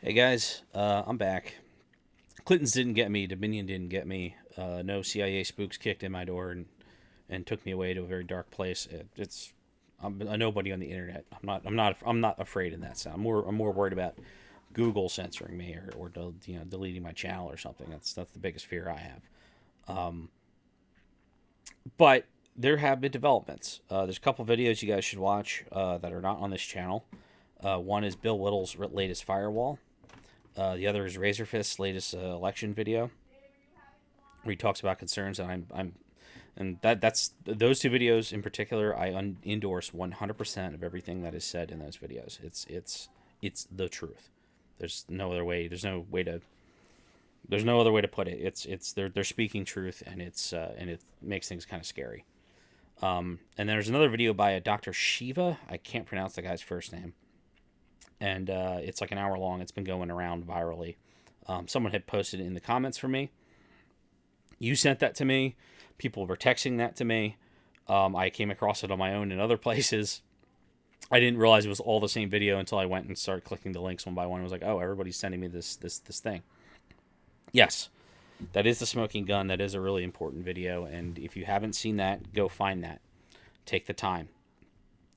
Hey guys, I'm back. Clinton's didn't get me. Dominion didn't get me. No CIA spooks kicked in my door and took me away to a very dark place. I'm a nobody on the internet. I'm not afraid in that sense. I'm more worried about Google censoring me or deleting my channel or something. That's the biggest fear I have. But there have been developments. There's a couple videos you guys should watch that are not on this channel. One is Bill Whittle's latest firewall. The other is Razorfist's latest election video, where he talks about concerns, and that's those two videos in particular. I endorse 100% of everything that is said in those videos. It's the truth. There's no other way. There's no other way to put it. They're speaking truth, and it makes things kind of scary. And then there's another video by a Dr. Shiva. I can't pronounce the guy's first name. And it's like an hour long. It's been going around virally. Someone had posted it in the comments for me. You sent that to me. People were texting that to me. I came across it on my own in other places. I didn't realize it was all the same video until I went and started clicking the links one by one. I was like, oh, everybody's sending me this thing. Yes, that is the smoking gun. That is a really important video. And if you haven't seen that, go find that. Take the time.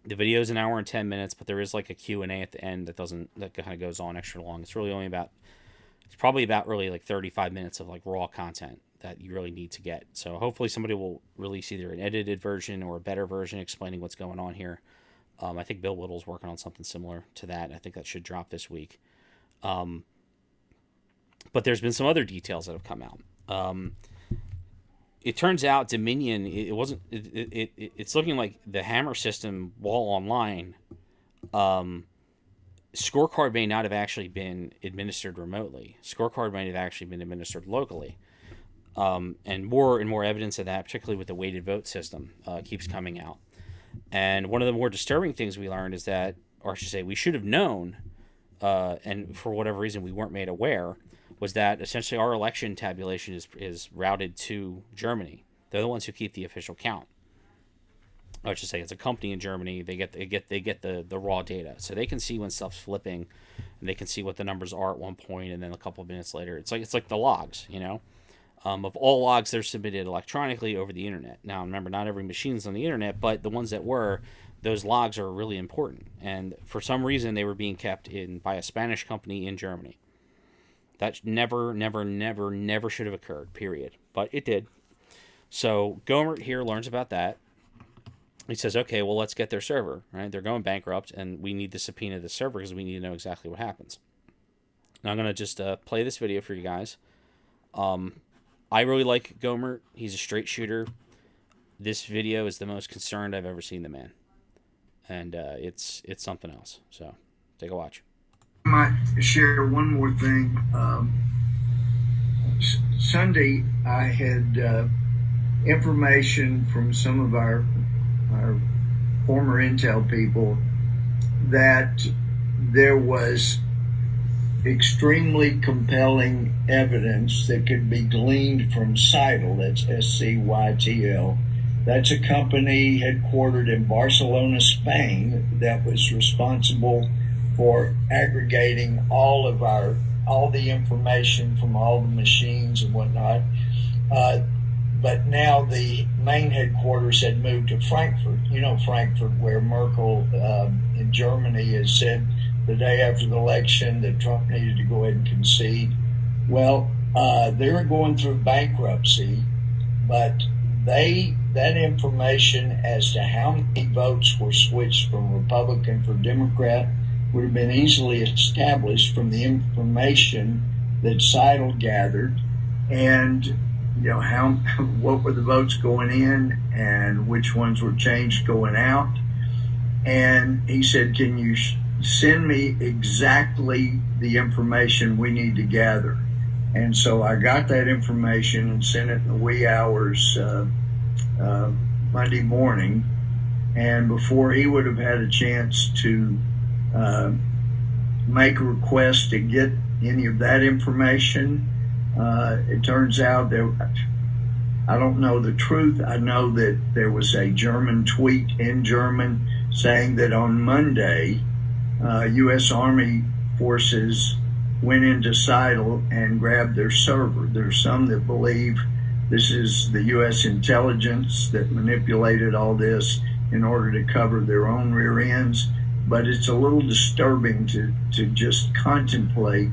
The video is an hour and 10 minutes, but there is like a Q&A at the end that kind of goes on extra long. It's probably about really like 35 minutes of like raw content that you really need to get. So hopefully somebody will release either an edited version or a better version explaining what's going on here. I think Bill Whittle's working on something similar to that. I think that should drop this week. But there's been some other details that have come out. It turns out Dominion, it's looking like the Hammer system, while online, scorecard may not have actually been administered remotely. Scorecard might have actually been administered locally. And more evidence of that, particularly with the weighted vote system, keeps coming out. And one of the more disturbing things we learned is that, or I should say, we should have known, and for whatever reason we weren't made aware, was that essentially our election tabulation is routed to Germany. They're the ones who keep the official count. I should say it's a company in Germany. They get the raw data, so they can see when stuff's flipping, and they can see what the numbers are at one point, and then a couple of minutes later, it's like the logs, of all logs they're submitted electronically over the internet. Now, remember, not every machine's on the internet, but the ones that were, those logs are really important, and for some reason they were being kept by a Spanish company in Germany. That never should have occurred, period. But it did. So Gohmert here learns about that. He says, okay, well, let's get their server, right? They're going bankrupt, and we need to subpoena the server because we need to know exactly what happens. Now, I'm going to just play this video for you guys. I really like Gohmert. He's a straight shooter. This video is the most concerned I've ever seen the man. And it's something else. So, take a watch. I might share one more thing. Sunday, I had information from some of our former intel people that there was extremely compelling evidence that could be gleaned from Scytl. That's Scytl. That's a company headquartered in Barcelona, Spain, that was responsible for aggregating all the information from all the machines and whatnot. But now the main headquarters had moved to Frankfurt. Frankfurt, where Merkel in Germany has said the day after the election that Trump needed to go ahead and concede. Well, they were going through bankruptcy, but that information as to how many votes were switched from Republican for Democrat would have been easily established from the information that Scytl gathered, and what were the votes going in and which ones were changed going out. And he said, can you send me exactly the information we need to gather? And so I got that information and sent it in the wee hours Monday morning. And before he would have had a chance to make a request to get any of that information, it turns out I don't know the truth. I know that there was a German tweet in German saying that on Monday, U.S. Army forces went into Scytl and grabbed their server. There's some that believe this is the U.S. intelligence that manipulated all this in order to cover their own rear ends. But it's a little disturbing to just contemplate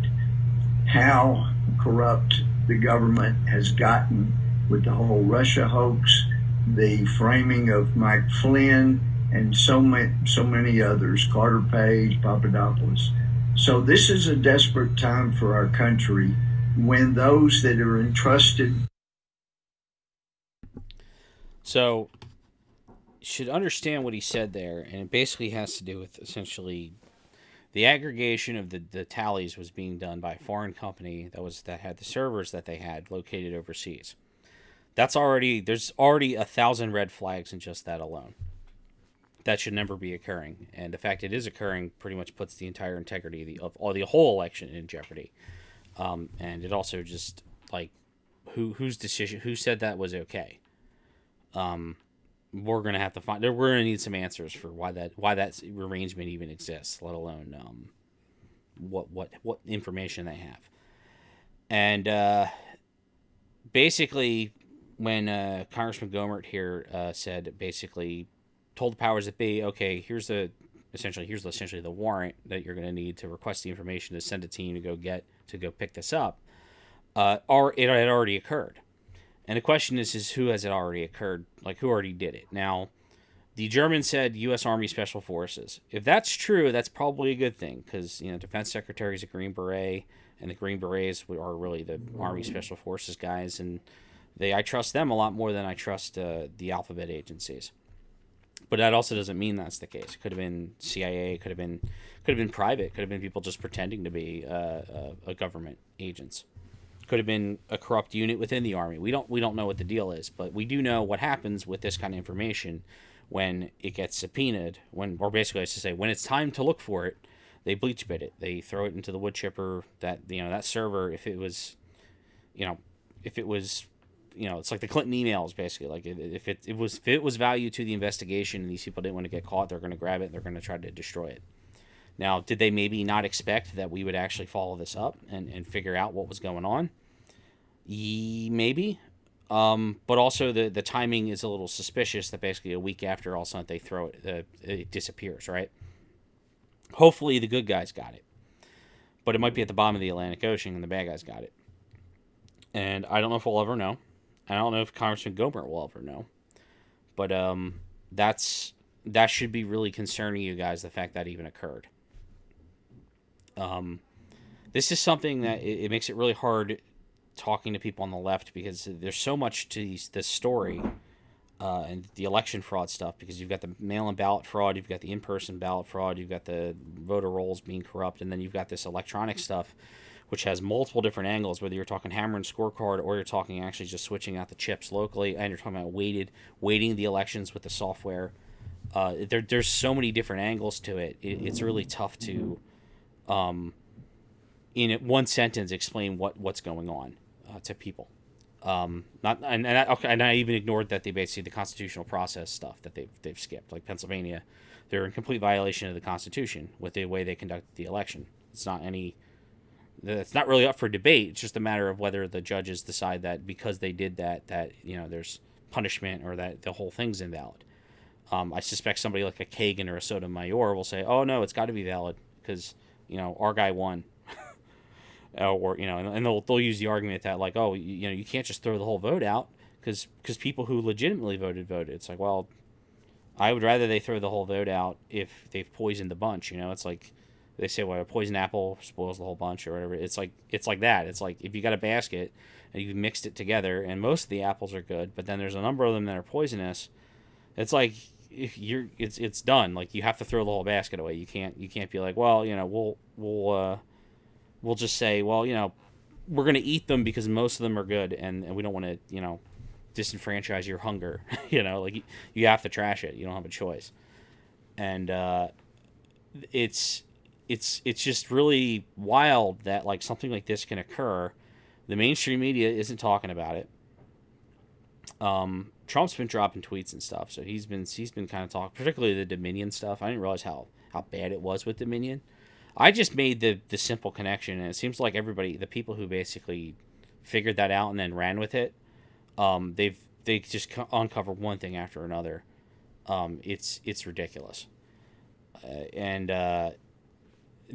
how corrupt the government has gotten with the whole Russia hoax, the framing of Mike Flynn, and so many others, Carter Page, Papadopoulos. So this is a desperate time for our country when those that are entrusted. So, should understand what he said there, and it basically has to do with essentially the aggregation of the tallies was being done by a foreign company that had the servers that they had located overseas. There's already 1,000 red flags in just that alone. That should never be occurring, and the fact it is occurring pretty much puts the entire integrity of the whole election in jeopardy. And it also just like whose decision, who said that was okay. We're gonna have to find. We're gonna need some answers for why that arrangement even exists, let alone what information they have. And basically, when Congressman Gohmert here said basically told the powers that be, okay, here's essentially the warrant that you're going to need to request the information to send a team to go pick this up. Or it had already occurred, and the question is who has it already occurred? Like who already did it? Now, the German said U.S. Army Special Forces. If that's true, that's probably a good thing because Defense Secretary is a Green Beret, and the Green Berets are really the Army Special Forces guys, and I trust them a lot more than I trust the alphabet agencies. But that also doesn't mean that's the case. It could have been CIA, could have been private, could have been people just pretending to be a government agents. Could have been a corrupt unit within the army. We don't know what the deal is, but we do know what happens with this kind of information when it gets subpoenaed. When it's time to look for it, they bleach bit it. They throw it into the wood chipper. That server, if it was it's like the Clinton emails, basically. Like if it was value to the investigation and these people didn't want to get caught, they're going to grab it and they're going to try to destroy it. Now, did they maybe not expect that we would actually follow this up and figure out what was going on? Maybe. But also the timing is a little suspicious that basically a week after all of a sudden they throw it, it disappears, right? Hopefully the good guys got it. But it might be at the bottom of the Atlantic Ocean and the bad guys got it. And I don't know if we'll ever know. I don't know if Congressman Gohmert will ever know. But that should be really concerning you guys, the fact that even occurred. This is something that it makes it really hard talking to people on the left because there's so much to this story and the election fraud stuff, because you've got the mail-in ballot fraud, you've got the in-person ballot fraud, you've got the voter rolls being corrupt, and then you've got this electronic stuff which has multiple different angles, whether you're talking hammer and scorecard or you're talking actually just switching out the chips locally, and you're talking about weighting the elections with the software. There's so many different angles to it. It's really tough to, in one sentence, explain what's going on to people. And I even ignored that they basically the constitutional process stuff that they've skipped. Like Pennsylvania, they're in complete violation of the Constitution with the way they conducted the election. It's not really up for debate. It's just a matter of whether the judges decide that because they did that there's punishment or that the whole thing's invalid. I suspect somebody like a Kagan or a Sotomayor will say, "Oh no, it's got to be valid because our guy won," or and they'll use the argument that like, "Oh, you can't just throw the whole vote out because people who legitimately voted." It's like, well, I would rather they throw the whole vote out if they've poisoned the bunch. It's like they say, well, a poisoned apple spoils the whole bunch or whatever. It's like that. It's like if you got a basket and you mixed it together and most of the apples are good, but then there's a number of them that are poisonous. It's like it's done. Like you have to throw the whole basket away. You can't be like, well, we'll just say, well, we're gonna eat them because most of them are good and we don't want to disenfranchise your hunger. Like you have to trash it. You don't have a choice. And it's just really wild that like something like this can occur. The mainstream media isn't talking about it. Trump's been dropping tweets and stuff, so he's been kind of talking, particularly the Dominion stuff. I didn't realize how bad it was with Dominion. I just made the simple connection, and it seems like everybody, the people who basically figured that out and then ran with it, they just uncover one thing after another. It's ridiculous, and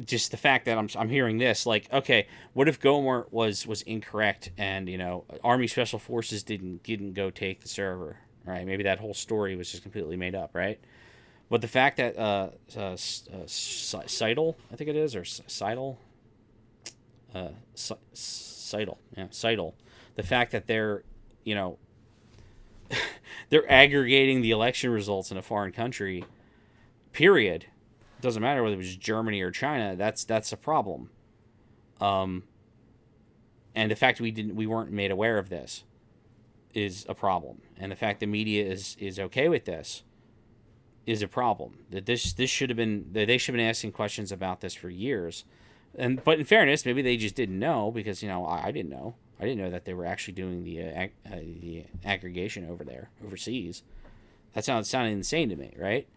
just the fact that I'm hearing this, like, okay, what if Gohmert was incorrect, and Army Special Forces didn't go take the server, right? Maybe that whole story was just completely made up, right? But the fact that Scytl, I think it is, or Scytl, Scytl, yeah, Scytl, the fact that you know, they're aggregating the election results in a foreign country, period. Doesn't matter whether it was Germany or China. That's a problem. Um, and the fact we weren't made aware of this is a problem. And the fact the media is okay with this is a problem. That this should have been, they should have been asking questions about this for years. But in fairness, maybe they just didn't know, because I didn't know. I didn't know that they were actually doing the aggregation over there overseas. That sounded insane to me, right?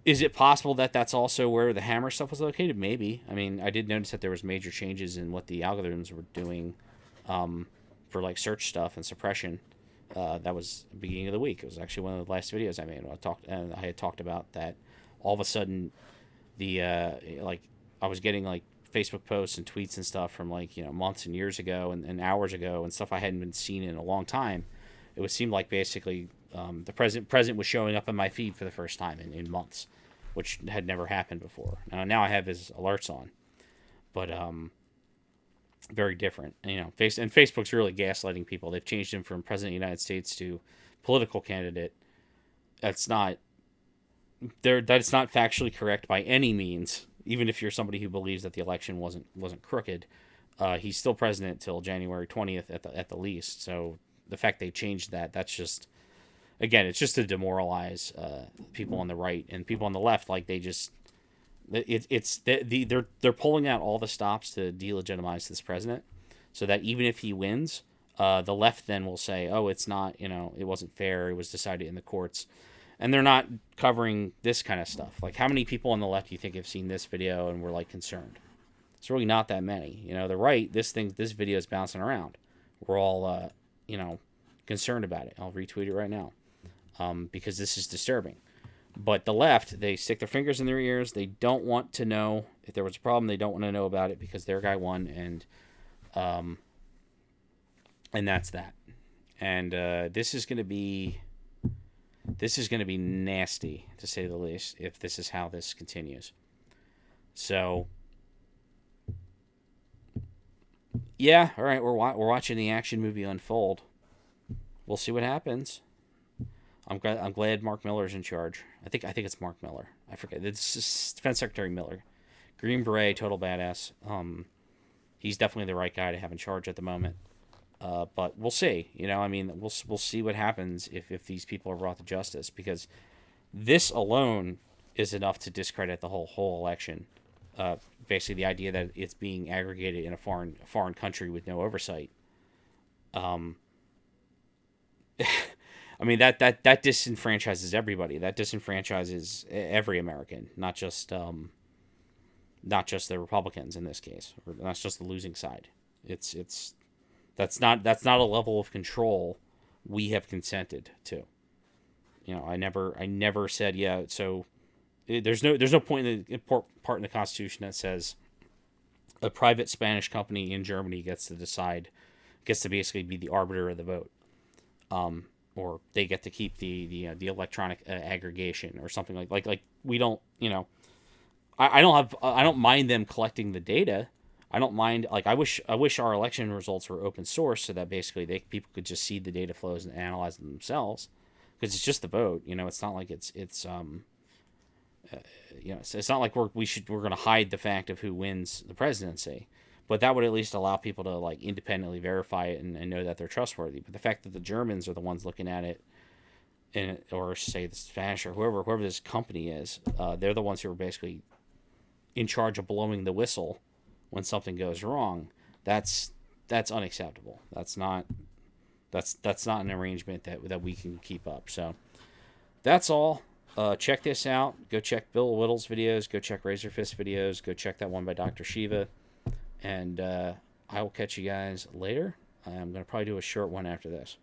Is it possible that that's also where the hammer stuff was located? Maybe. I mean, I did notice that there was major changes in what the algorithms were doing for like search stuff and suppression. That was the beginning of the week. It was actually one of the last videos I made. I had talked about that. All of a sudden, the like I was getting like Facebook posts and tweets and stuff from like months and years ago and hours ago and stuff I hadn't been seen in a long time. It would seem like basically the president was showing up in my feed for the first time in months, which had never happened before. Now I have his alerts on, but very different. Facebook's really gaslighting people. They've changed him from president of the United States to political candidate. That's not factually correct by any means. Even if you're somebody who believes that the election wasn't crooked, he's still president till January 20th at the least. So the fact they changed that's just, again, it's just to demoralize people on the right and people on the left. Like they're pulling out all the stops to delegitimize this president, so that even if he wins, the left then will say, oh, it's not, it wasn't fair, it was decided in the courts. And they're not covering this kind of stuff. Like, how many people on the left do you think have seen this video and were like concerned? It's really not that many. The right, this video is bouncing around. We're all concerned about it. I'll retweet it right now, because this is disturbing. But the left, they stick their fingers in their ears. They don't want to know if there was a problem. They don't want to know about it because their guy won, and that's that. And this is going to be nasty, to say the least, if this is how this continues. So, yeah, all right, we're watching the action movie unfold. We'll see what happens. I'm glad Mark Miller's in charge. I think it's Mark Miller. I forget. It's Defense Secretary Miller. Green Beret, total badass. He's definitely the right guy to have in charge at the moment. But we'll see. We'll see what happens if these people are brought to justice, because this alone is enough to discredit the whole election. Basically, the idea that it's being aggregated in a foreign country with no oversight. I mean, that disenfranchises everybody. That disenfranchises every American, not just the Republicans in this case, or not just the losing side. That's not a level of control we have consented to. I never said, yeah. So there's no point in the part in the Constitution that says a private Spanish company in Germany gets to basically be the arbiter of the vote. Or they get to keep the electronic aggregation or something like we don't. I don't mind them collecting the data. I don't mind. Like, I wish our election results were open source, so that basically people could just see the data flows and analyze them themselves, because it's just the vote. It's not like it's not like we're going to hide the fact of who wins the presidency. But that would at least allow people to like independently verify it and know that they're trustworthy. But the fact that the Germans are the ones looking at it, or say the Spanish or whoever this company is, they're the ones who are basically in charge of blowing the whistle when something goes wrong. That's unacceptable. That's not an arrangement that we can keep up. So that's all. check this out. Go check Bill Whittle's videos. Go check Razor Fist videos. Go check that one by Dr. Shiva. And I will catch you guys later. I'm going to probably do a short one after this.